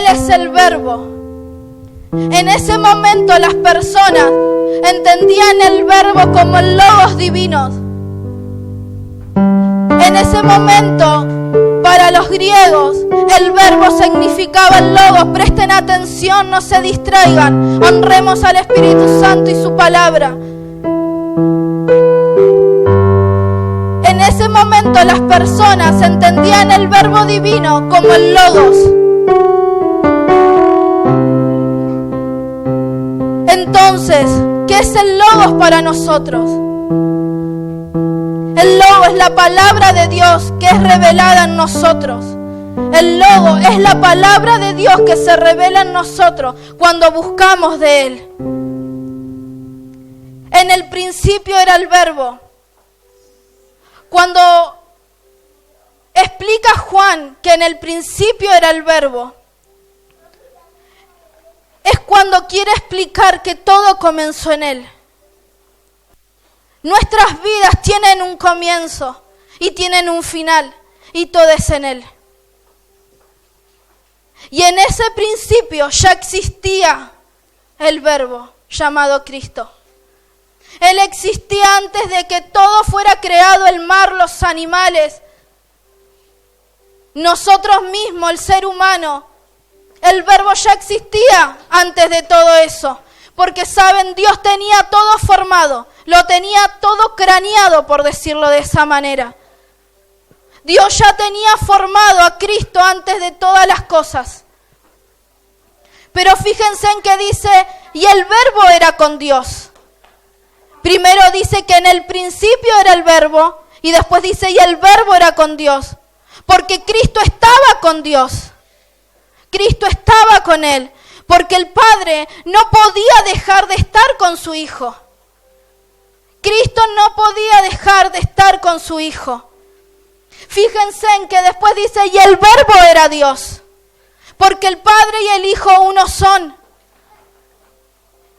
Él es el Verbo. En ese momento las personas entendían el Verbo como el Logos divino. En ese momento, para los griegos, el Verbo significaba el Logos. Presten atención, no se distraigan. Honremos al Espíritu Santo y su palabra. En ese momento las personas entendían el Verbo divino como el Logos. Entonces, ¿qué es el Logos para nosotros? El Logos es la palabra de Dios que es revelada en nosotros. El Logos es la palabra de Dios que se revela en nosotros cuando buscamos de Él. En el principio era el Verbo. Cuando explica Juan que en el principio era el Verbo, es cuando quiere explicar que todo comenzó en Él. Nuestras vidas tienen un comienzo y tienen un final, y todo es en Él. Y en ese principio ya existía el Verbo llamado Cristo. Él existía antes de que todo fuera creado, el mar, los animales, nosotros mismos, el ser humano. El Verbo ya existía antes de todo eso. Porque saben, Dios tenía todo formado, lo tenía todo craneado, por decirlo de esa manera. Dios ya tenía formado a Cristo antes de todas las cosas. Pero fíjense en que dice, y el Verbo era con Dios. Primero dice que en el principio era el Verbo, y después dice, y el Verbo era con Dios. Porque Cristo estaba con Dios. Cristo estaba con Él. Porque el Padre no podía dejar de estar con su Hijo. Cristo no podía dejar de estar con su Hijo. Fíjense en que después dice, y el Verbo era Dios. Porque el Padre y el Hijo uno son.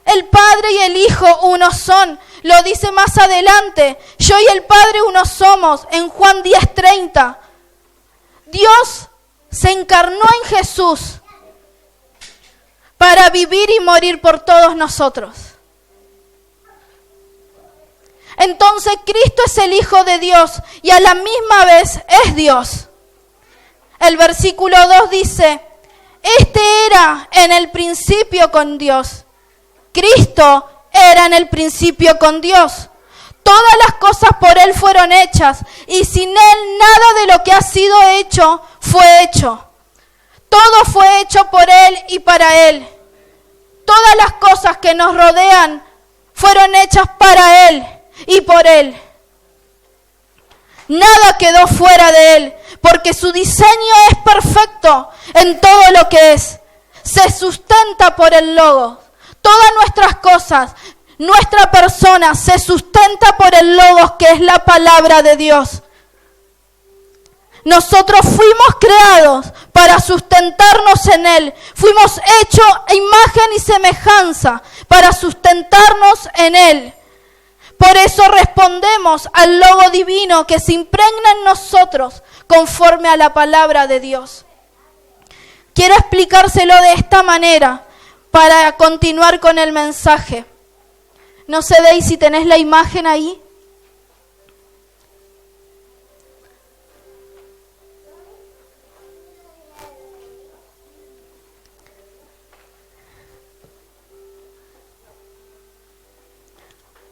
El Padre y el Hijo uno son. Lo dice más adelante. Yo y el Padre uno somos. En Juan 10:30. Dios se encarnó en Jesús para vivir y morir por todos nosotros. Entonces Cristo es el Hijo de Dios y a la misma vez es Dios. El versículo 2 dice, este era en el principio con Dios. Cristo era en el principio con Dios. Todas las cosas por Él fueron hechas y sin Él nada de lo que ha sido hecho fue hecho. Todo fue hecho por Él y para Él. Todas las cosas que nos rodean fueron hechas para Él y por Él. Nada quedó fuera de Él, porque su diseño es perfecto en todo lo que es. Se sustenta por el Logos. Todas nuestras cosas, nuestra persona se sustenta por el Logos, que es la palabra de Dios. Nosotros fuimos creados para sustentarnos en Él. Fuimos hechos a imagen y semejanza para sustentarnos en Él. Por eso respondemos al Logo divino que se impregna en nosotros conforme a la palabra de Dios. Quiero explicárselo de esta manera para continuar con el mensaje. No sé, Dey, si tenés la imagen ahí.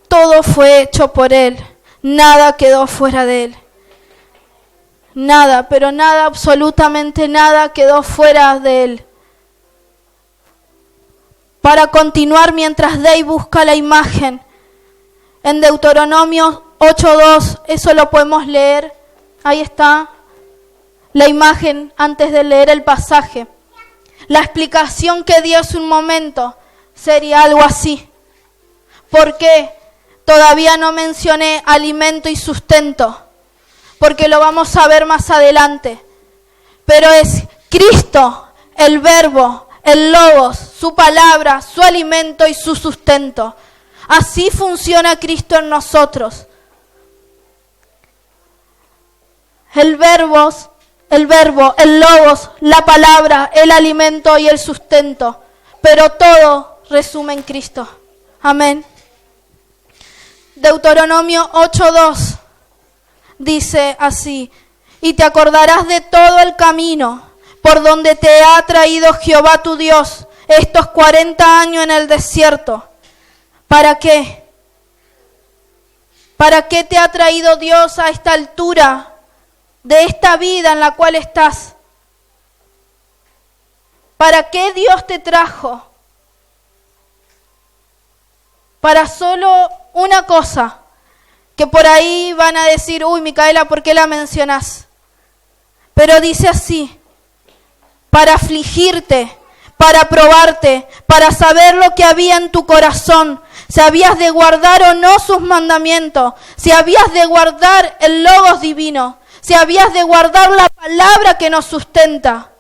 Todo fue hecho por Él, nada quedó fuera de Él. Nada, pero nada, absolutamente nada quedó fuera de Él. Para continuar, mientras Dey busca la imagen, en Deuteronomio 8:2, eso lo podemos leer, ahí está la imagen antes de leer el pasaje. La explicación que dio hace un momento sería algo así. ¿Por qué? Todavía no mencioné alimento y sustento, porque lo vamos a ver más adelante. Pero es Cristo, el Verbo, el Logos, su palabra, su alimento y su sustento. Así funciona Cristo en nosotros. El Verbo el verbo, el logos, la palabra, el alimento y el sustento. Pero todo resume en Cristo. Amén. Deuteronomio 8:2 dice así: y te acordarás de todo el camino por donde te ha traído Jehová tu Dios estos 40 años en el desierto. ¿Para qué? ¿Para qué te ha traído Dios a esta altura de esta vida en la cual estás? ¿Para qué Dios te trajo? Para solo una cosa, que por ahí van a decir: uy, Micaela, ¿por qué la mencionás? Pero dice así: para afligirte, para probarte, para saber lo que había en tu corazón, si habías de guardar o no sus mandamientos, si habías de guardar el logos divino, si habías de guardar la palabra que nos sustenta.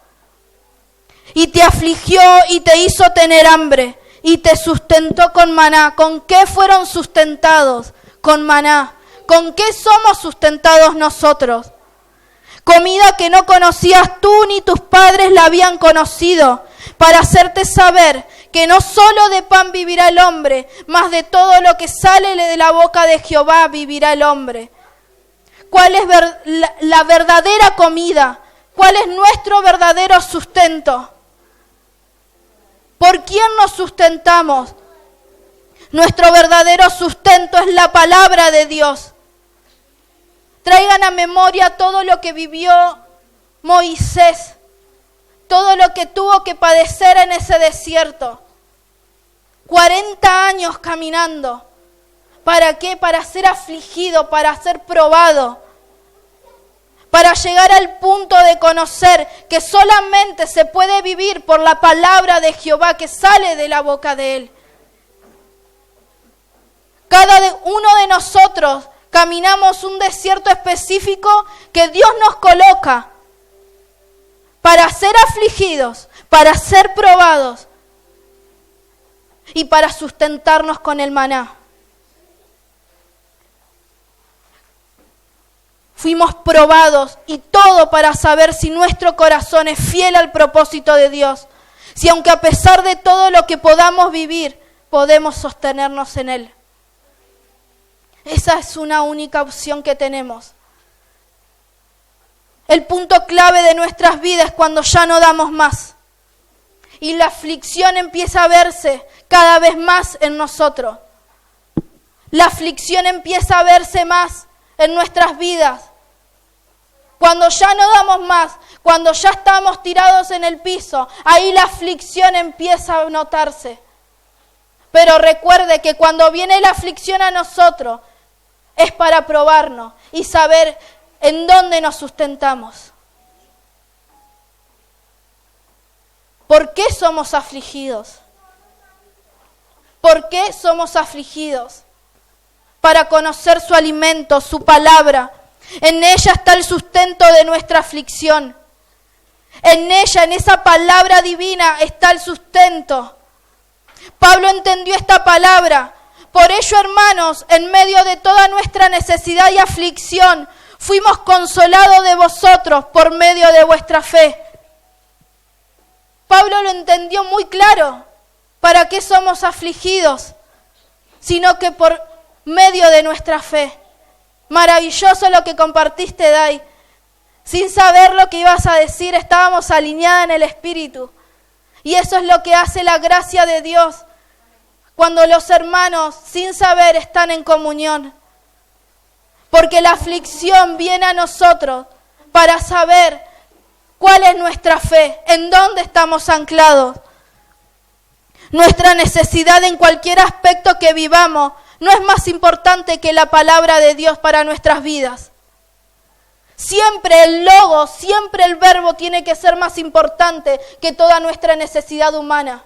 Y te afligió y te hizo tener hambre, y te sustentó con maná. ¿Con qué fueron sustentados? Con maná. ¿Con qué somos sustentados nosotros? Comida que no conocías tú ni tus padres la habían conocido, para hacerte saber que no solo de pan vivirá el hombre, mas de todo lo que sale de la boca de Jehová vivirá el hombre. ¿Cuál es la verdadera comida? ¿Cuál es nuestro verdadero sustento? ¿Por quién nos sustentamos? Nuestro verdadero sustento es la palabra de Dios. Traigan a memoria todo lo que vivió Moisés, todo lo que tuvo que padecer en ese desierto. 40 años caminando. ¿Para qué? Para ser afligido, para ser probado. Para llegar al punto de conocer que solamente se puede vivir por la palabra de Jehová que sale de la boca de Él. Cada uno de nosotros caminamos un desierto específico que Dios nos coloca para ser afligidos, para ser probados y para sustentarnos con el maná. Fuimos probados y todo para saber si nuestro corazón es fiel al propósito de Dios. Si aunque a pesar de todo lo que podamos vivir, podemos sostenernos en Él. Esa es una única opción que tenemos. El punto clave de nuestras vidas es cuando ya no damos más. Y la aflicción empieza a verse cada vez más en nosotros. La aflicción empieza a verse más en nuestras vidas. Cuando ya no damos más, cuando ya estamos tirados en el piso, ahí la aflicción empieza a notarse. Pero recuerde que cuando viene la aflicción a nosotros, es para probarnos y saber en dónde nos sustentamos. ¿Por qué somos afligidos? ¿Por qué somos afligidos? Para conocer su alimento, su palabra. En ella está el sustento de nuestra aflicción. En ella, en esa palabra divina, está el sustento. Pablo entendió esta palabra. Por ello, hermanos, en medio de toda nuestra necesidad y aflicción, fuimos consolados de vosotros por medio de vuestra fe. Pablo lo entendió muy claro. ¿Para qué somos afligidos? Sino que por medio de nuestra fe. Maravilloso lo que compartiste, Dai. Sin saber lo que ibas a decir, estábamos alineadas en el Espíritu. Y eso es lo que hace la gracia de Dios. Cuando los hermanos, sin saber, están en comunión. Porque la aflicción viene a nosotros para saber cuál es nuestra fe, en dónde estamos anclados. Nuestra necesidad en cualquier aspecto que vivamos no es más importante que la palabra de Dios para nuestras vidas. Siempre el logo, siempre el verbo tiene que ser más importante que toda nuestra necesidad humana.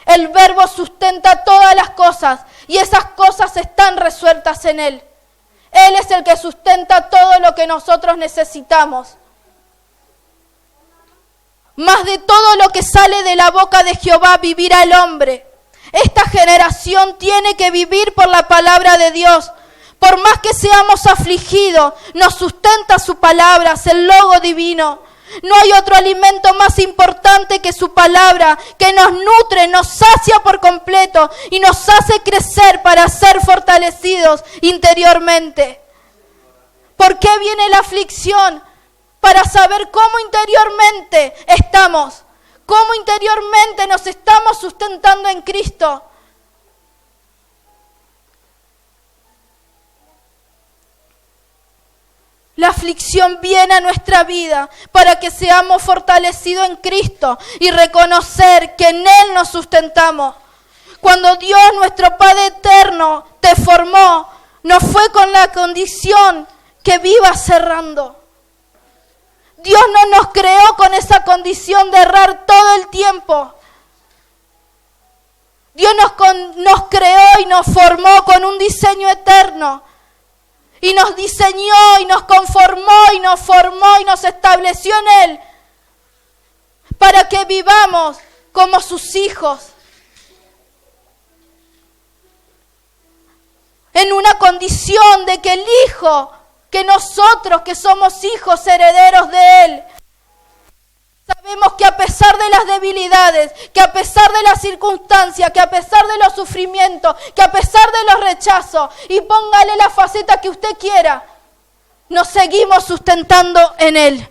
El verbo sustenta todas las cosas y esas cosas están resueltas en Él. Él es el que sustenta todo lo que nosotros necesitamos. Más de todo lo que sale de la boca de Jehová vivirá el hombre. Esta generación tiene que vivir por la palabra de Dios, Por más que seamos afligidos, nos sustenta su palabra, es el logo divino. No hay otro alimento más importante que su palabra, que nos nutre, nos sacia por completo y nos hace crecer para ser fortalecidos interiormente. ¿Por qué viene la aflicción? Para saber cómo interiormente estamos, cómo interiormente nos estamos sustentando en Cristo. La aflicción viene a nuestra vida para que seamos fortalecidos en Cristo y reconocer que en Él nos sustentamos. Cuando Dios, nuestro Padre eterno, te formó, no fue con la condición que vivas errando. Dios no nos creó con esa condición de errar todo el tiempo. Dios nos creó y nos formó con un diseño eterno. Y nos diseñó y nos conformó y nos formó y nos estableció en Él para que vivamos como sus hijos. En una condición de que el Hijo, que nosotros que somos hijos herederos de Él, sabemos que a pesar de las debilidades, que a pesar de las circunstancias, que a pesar de los sufrimientos, que a pesar de los rechazos, y póngale la faceta que usted quiera, nos seguimos sustentando en Él.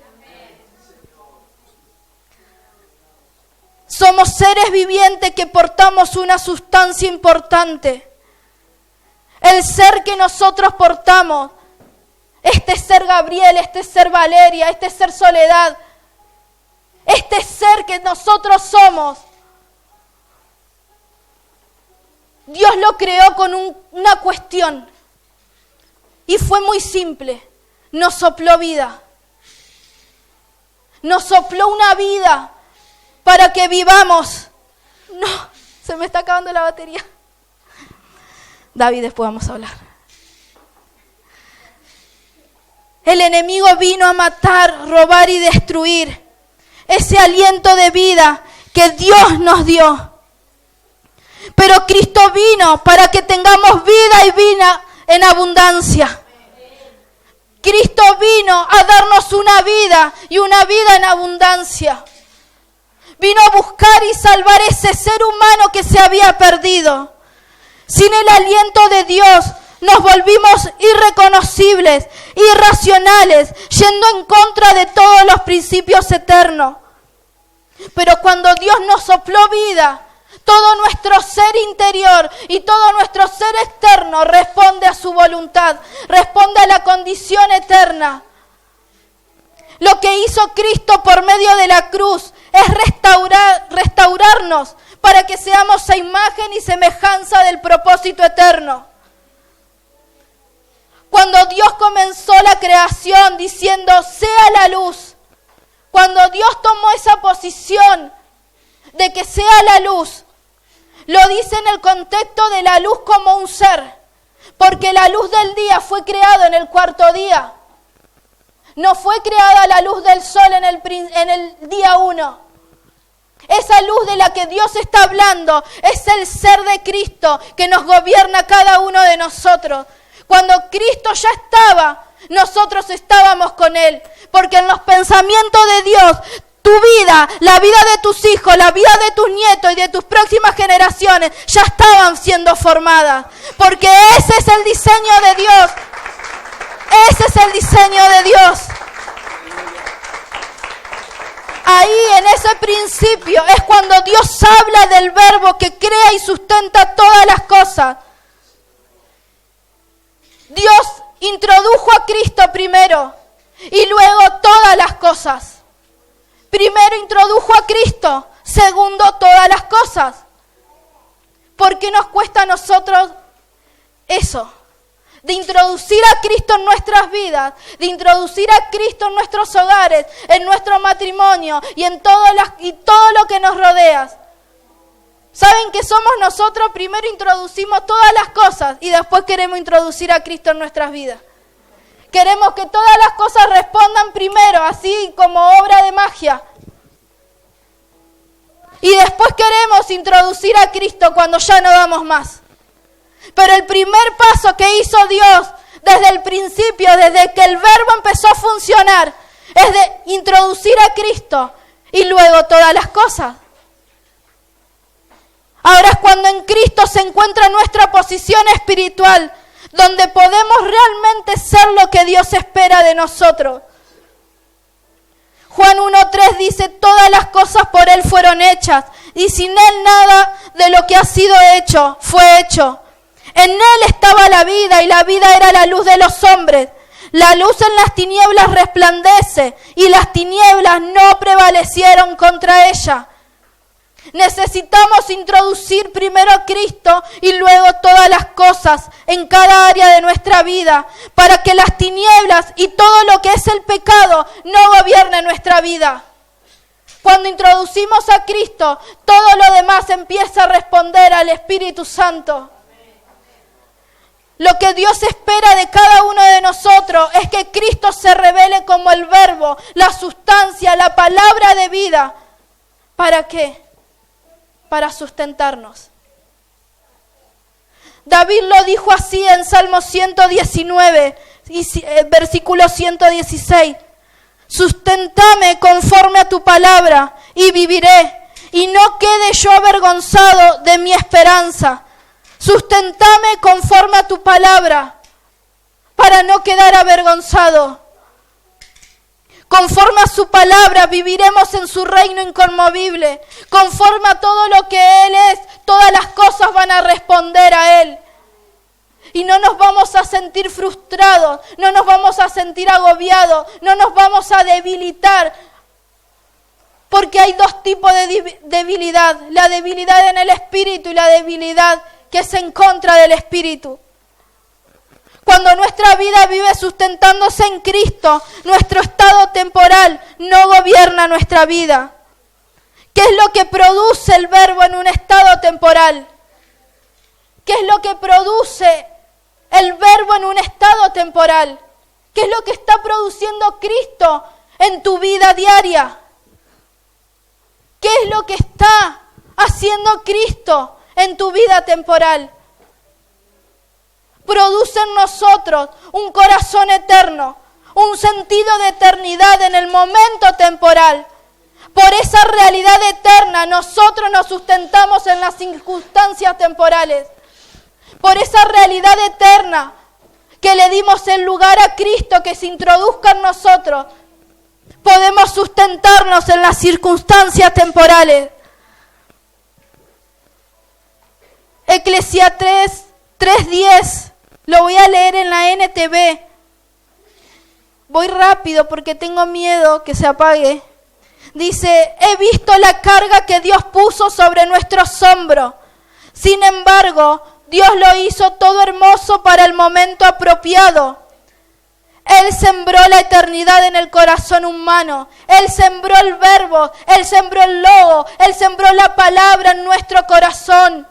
Somos seres vivientes que portamos una sustancia importante. El ser que nosotros portamos, este ser Gabriel, este ser Valeria, este ser Soledad, este ser que nosotros somos, Dios lo creó con una cuestión y fue muy simple. Nos sopló vida. Nos sopló una vida para que vivamos. No, se me está acabando la batería. David, después vamos a hablar. El enemigo vino a matar, robar y destruir ese aliento de vida que Dios nos dio. Pero Cristo vino para que tengamos vida y vida en abundancia. Cristo vino a darnos una vida y una vida en abundancia. Vino a buscar y salvar ese ser humano que se había perdido. Sin el aliento de Dios nos volvimos irreconocibles, irracionales, yendo en contra de todos los principios eternos. Pero cuando Dios nos sopló vida, todo nuestro ser interior y todo nuestro ser externo responde a su voluntad, responde a la condición eterna. Lo que hizo Cristo por medio de la cruz es restaurarnos para que seamos a imagen y semejanza del propósito eterno. Cuando Dios comenzó la creación diciendo, sea la luz, cuando Dios tomó esa posición de que sea la luz, lo dice en el contexto de la luz como un ser, porque la luz del día fue creada en el cuarto día. No fue creada la luz del sol en el día 1. Esa luz de la que Dios está hablando es el ser de Cristo que nos gobierna cada uno de nosotros. Cuando Cristo ya estaba, nosotros estábamos con Él, porque en los pensamientos de Dios, tu vida, la vida de tus hijos, la vida de tus nietos y de tus próximas generaciones ya estaban siendo formadas, porque ese es el diseño de Dios. Ese es el diseño de Dios. Ahí en ese principio es cuando Dios habla del verbo que crea y sustenta todas las cosas. Dios introdujo a Cristo primero y luego todas las cosas. Primero introdujo a Cristo, segundo todas las cosas. ¿Por qué nos cuesta a nosotros eso? De introducir a Cristo en nuestras vidas, de introducir a Cristo en nuestros hogares, en nuestro matrimonio y en todo lo que nos rodea. ¿Saben que somos nosotros? Primero introducimos todas las cosas y después queremos introducir a Cristo en nuestras vidas. Queremos que todas las cosas respondan primero, así como obra de magia. Y después queremos introducir a Cristo cuando ya no damos más. Pero el primer paso que hizo Dios desde el principio, desde que el verbo empezó a funcionar, es de introducir a Cristo y luego todas las cosas. Ahora es cuando en Cristo se encuentra nuestra posición espiritual, donde podemos realmente ser lo que Dios espera de nosotros. Juan 1:3 dice, todas las cosas por Él fueron hechas, y sin Él nada de lo que ha sido hecho fue hecho. En Él estaba la vida, y la vida era la luz de los hombres. La luz en las tinieblas resplandece, y las tinieblas no prevalecieron contra ella. Necesitamos introducir primero a Cristo y luego todas las cosas en cada área de nuestra vida, para que las tinieblas y todo lo que es el pecado no gobierne nuestra vida. Cuando introducimos a Cristo, todo lo demás empieza a responder al Espíritu Santo. Lo que Dios espera de cada uno de nosotros es que Cristo se revele como el verbo, la sustancia, la palabra de vida. ¿Para qué? Para sustentarnos. David lo dijo así en Salmo 119, versículo 116. Sustentame conforme a tu palabra y viviré, y no quede yo avergonzado de mi esperanza. Sustentame conforme a tu palabra, para no quedar avergonzado. Conforme a su palabra viviremos en su reino inconmovible. Conforme a todo lo que Él es, todas las cosas van a responder a Él. Y no nos vamos a sentir frustrados, no nos vamos a sentir agobiados, no nos vamos a debilitar. Porque hay dos tipos de debilidad. La debilidad en el espíritu y la debilidad que es en contra del espíritu. Cuando nuestra vida vive sustentándose en Cristo, nuestro estado temporal no gobierna nuestra vida. ¿Qué es lo que produce el verbo en un estado temporal? ¿Qué es lo que produce el verbo en un estado temporal? ¿Qué es lo que está produciendo Cristo en tu vida diaria? ¿Qué es lo que está haciendo Cristo en tu vida temporal? Produce en nosotros un corazón eterno, un sentido de eternidad en el momento temporal. Por esa realidad eterna nosotros nos sustentamos en las circunstancias temporales. Por esa realidad eterna que le dimos el lugar a Cristo que se introduzca en nosotros, podemos sustentarnos en las circunstancias temporales. Eclesiastés 3:10. Lo voy a leer en la NTV. Voy rápido porque tengo miedo que se apague. Dice, he visto la carga que Dios puso sobre nuestros hombros. Sin embargo, Dios lo hizo todo hermoso para el momento apropiado. Él sembró la eternidad en el corazón humano. Él sembró el verbo, Él sembró el logo, Él sembró la palabra en nuestro corazón.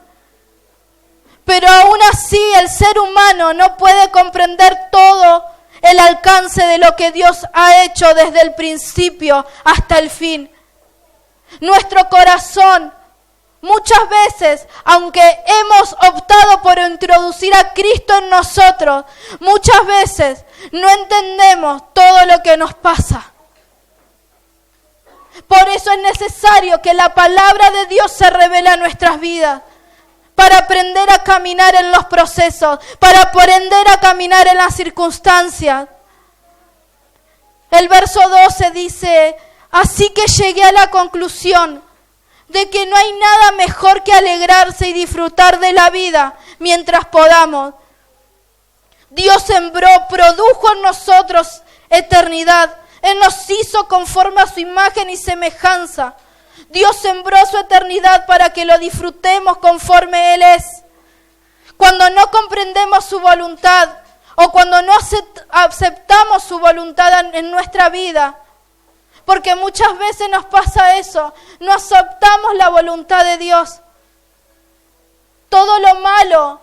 Pero aún así el ser humano no puede comprender todo el alcance de lo que Dios ha hecho desde el principio hasta el fin. Nuestro corazón, muchas veces, aunque hemos optado por introducir a Cristo en nosotros, muchas veces no entendemos todo lo que nos pasa. Por eso es necesario que la palabra de Dios se revele a nuestras vidas, para aprender a caminar en los procesos, para aprender a caminar en las circunstancias. El verso 12 dice, así que llegué a la conclusión de que no hay nada mejor que alegrarse y disfrutar de la vida mientras podamos. Dios sembró, produjo en nosotros eternidad. Él nos hizo conforme a su imagen y semejanza. Dios sembró su eternidad para que lo disfrutemos conforme Él es. Cuando no comprendemos su voluntad o cuando no aceptamos su voluntad en nuestra vida, porque muchas veces nos pasa eso, no aceptamos la voluntad de Dios. Todo lo malo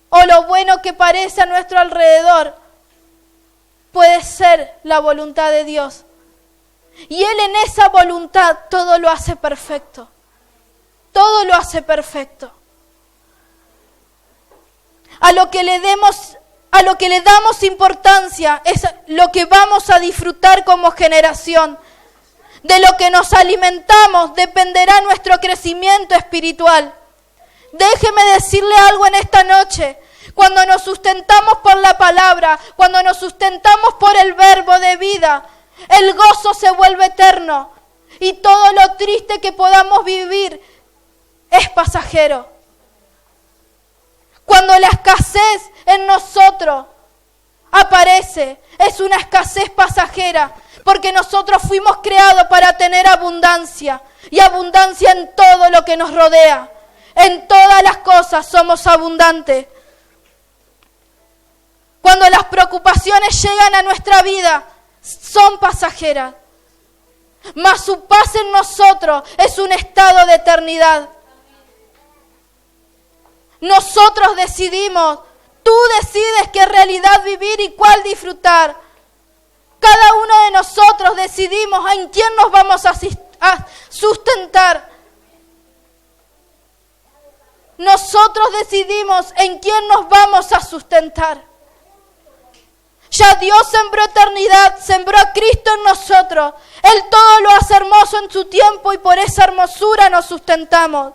o lo bueno que parece a nuestro alrededor puede ser la voluntad de Dios. Y Él en esa voluntad todo lo hace perfecto. Todo lo hace perfecto. A lo que le demos a lo que le damos importancia es lo que vamos a disfrutar como generación. De lo que nos alimentamos dependerá nuestro crecimiento espiritual. Déjeme decirle algo en esta noche. Cuando nos sustentamos por la palabra, cuando nos sustentamos por el verbo de vida, el gozo se vuelve eterno y todo lo triste que podamos vivir es pasajero. Cuando la escasez en nosotros aparece, es una escasez pasajera, porque nosotros fuimos creados para tener abundancia, y abundancia en todo lo que nos rodea. En todas las cosas somos abundantes. Cuando las preocupaciones llegan a nuestra vida, son pasajeras. Mas su paz en nosotros es un estado de eternidad. Nosotros decidimos, tú decides qué realidad vivir y cuál disfrutar. Cada uno de nosotros decidimos en quién nos vamos a sustentar. Nosotros decidimos en quién nos vamos a sustentar. Ya Dios sembró eternidad, sembró a Cristo en nosotros. Él todo lo hace hermoso en su tiempo y por esa hermosura nos sustentamos.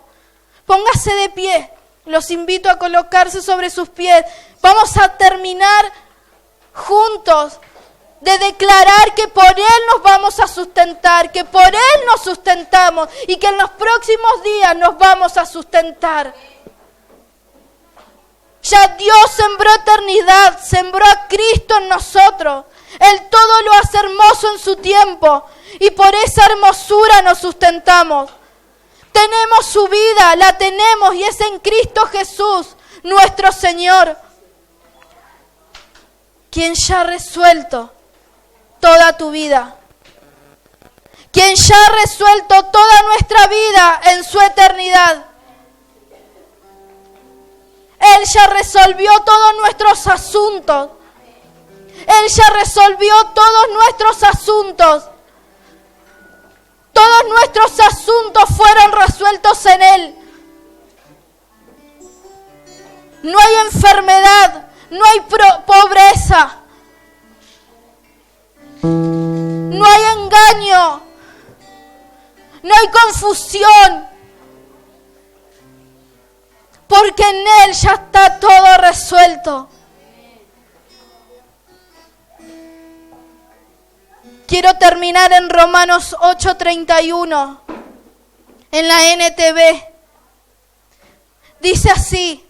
Póngase de pie, los invito a colocarse sobre sus pies. Vamos a terminar juntos de declarar que por Él nos vamos a sustentar, que por Él nos sustentamos y que en los próximos días nos vamos a sustentar. Ya Dios sembró eternidad, sembró a Cristo en nosotros. Él todo lo hace hermoso en su tiempo y por esa hermosura nos sustentamos. Tenemos su vida, la tenemos y es en Cristo Jesús, nuestro Señor, quien ya ha resuelto toda tu vida, quien ya ha resuelto toda nuestra vida en su eternidad. Él ya resolvió todos nuestros asuntos. Él ya resolvió todos nuestros asuntos. Todos nuestros asuntos fueron resueltos en Él. No hay enfermedad, no hay pobreza, no hay engaño, no hay confusión. Porque en Él ya está todo resuelto. Quiero terminar en Romanos 8:31, en la NTV. Dice así: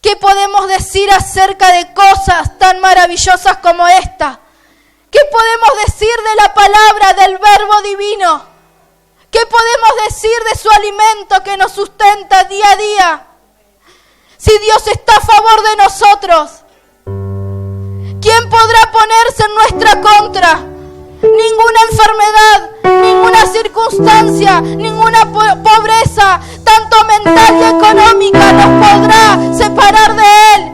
¿qué podemos decir acerca de cosas tan maravillosas como esta? ¿Qué podemos decir de la palabra del Verbo Divino? ¿Qué podemos decir de su alimento que nos sustenta día a día? Si Dios está a favor de nosotros, ¿quién podrá ponerse en nuestra contra? Ninguna enfermedad, ninguna circunstancia, ninguna pobreza, tanto mental y económica, nos podrá separar de Él.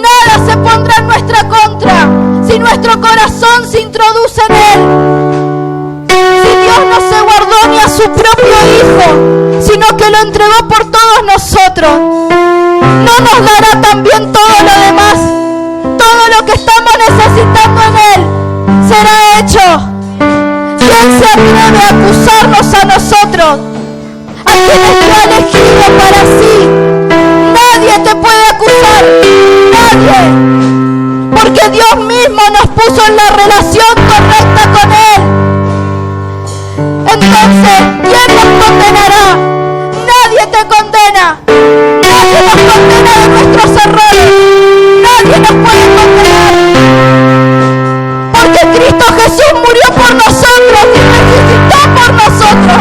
Nada se pondrá en nuestra contra si nuestro corazón se introduce en Él. Dios no se guardó ni a su propio Hijo, sino que lo entregó por todos nosotros. ¿No nos dará también todo lo demás? Todo lo que estamos necesitando en Él será hecho. ¿Quién se atreve a acusarnos a nosotros? A quienes te ha elegido para sí. Nadie te puede acusar, nadie. Porque Dios mismo nos puso en la relación correcta con Él. Entonces, ¿quién nos condenará? Nadie te condena. Nadie nos condena de nuestros errores. Nadie nos puede condenar. Porque Cristo Jesús murió por nosotros y resucitó por nosotros.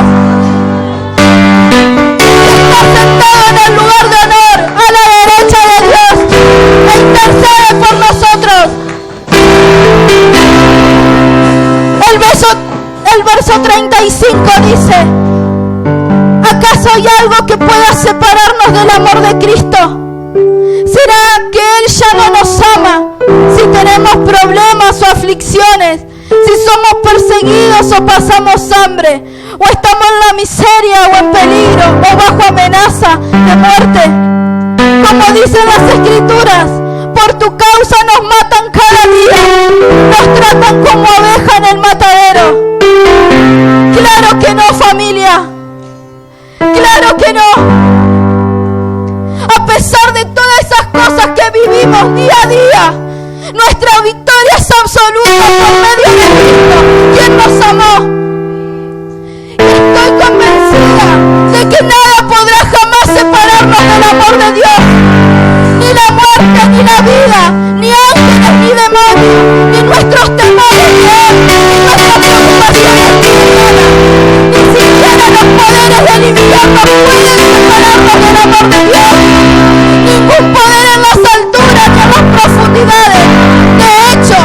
Está sentado en el lugar de honor, a la derecha de Dios, e intercede por nosotros. El verso 35 dice: ¿acaso hay algo que pueda separarnos del amor de Cristo? ¿Será que Él ya no nos ama si tenemos problemas o aflicciones? Si somos perseguidos o pasamos hambre, o estamos en la miseria o en peligro o bajo amenaza de muerte. como dicen las Escrituras, por tu causa nos matan cada día, nos tratan como oveja en el matadero. Claro que no, familia, claro que no. A pesar de todas esas cosas que vivimos día a día, nuestra victoria es absoluta por medio de Cristo, quien nos amó. Y estoy convencida de que nada podrá jamás separarnos del amor de Dios. Ni la muerte, ni la vida, ni ángeles, ni demonios, ni nuestros temores, ni nuestras preocupaciones cotidianas, ni siquiera los poderes del infierno pueden separarnos del amor de Dios. Ningún poder en las alturas ni en las profundidades. De hecho,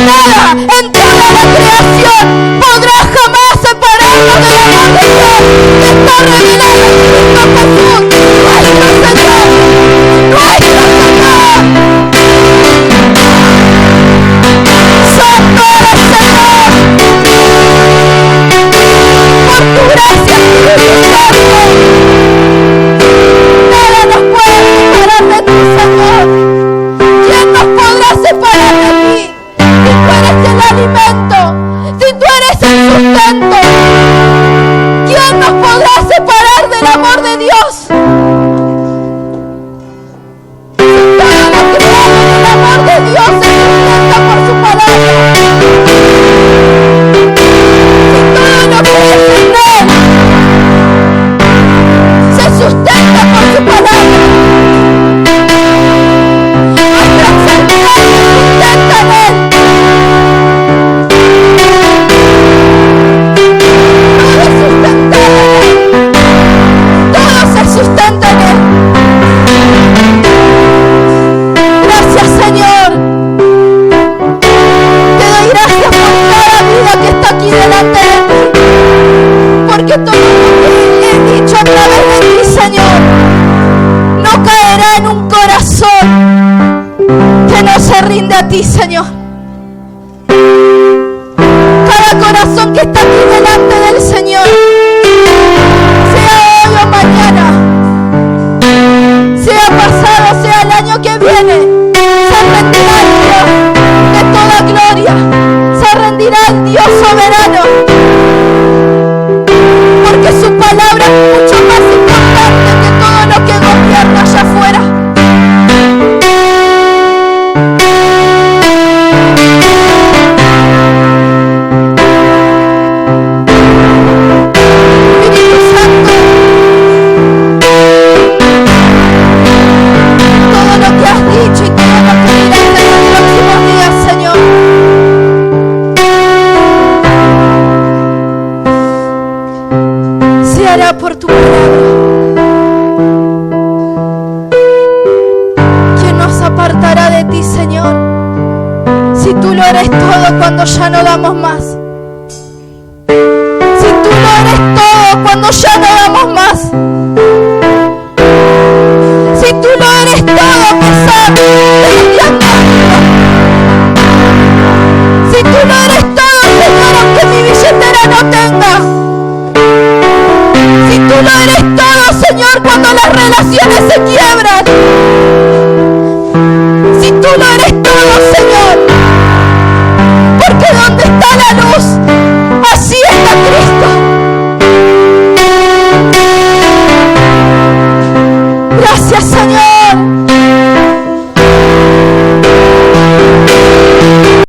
nada en toda la creación podrá jamás separarnos del amor de Dios que está revelado en Cristo Jesús, nuestro Señor, nuestro Señor. Santo eres, Señor, por tu gracia, Espíritu Santo. Nada nos puede separar de ti, Señor. ¿Quién nos podrá separar de ti? Si tú eres el alimento, si tú eres el sustento, ¿quién nos podrá separar del amor de Dios? Si todo lo creado en el amor de Dios se sustenta por su palabra. Si todo lo que es en Él se sustenta por su palabra. Nuestra enfermedad se sustenta en Él. Todo se sustenta en Él. Gracias, Señor. Te doy gracias por cada vida que está aquí delante de ti, porque todo lo que he dicho a través de ti, Señor, no caerá en un corazón que no se rinde a ti, Señor. Cada corazón que está aquí delante del Señor, sea hoy o mañana, sea pasado, sea el año que viene, se rendirá al Dios de toda gloria, se rendirá al Dios soberano, porque su palabra es mucho más importante que todo lo que gobierna allá afuera. Espíritu Santo, todo lo que has dicho y todo lo que dirás en los próximos días, Señor, se hará por tu palabra. ¿Quién nos apartará de ti, Señor? Si tú lo eres todo cuando ya no damos más. Si tú lo eres todo cuando ya no damos más. Si tú lo eres todo a pesar de los diagnósticos. Si tú lo eres todo, Señor, aunque mi billetera no tenga. Si tú lo eres todo, Señor, cuando las relaciones se quiebran. Si tú lo eres todo, Señor, porque donde está la luz, allí está Cristo. Gracias, Señor.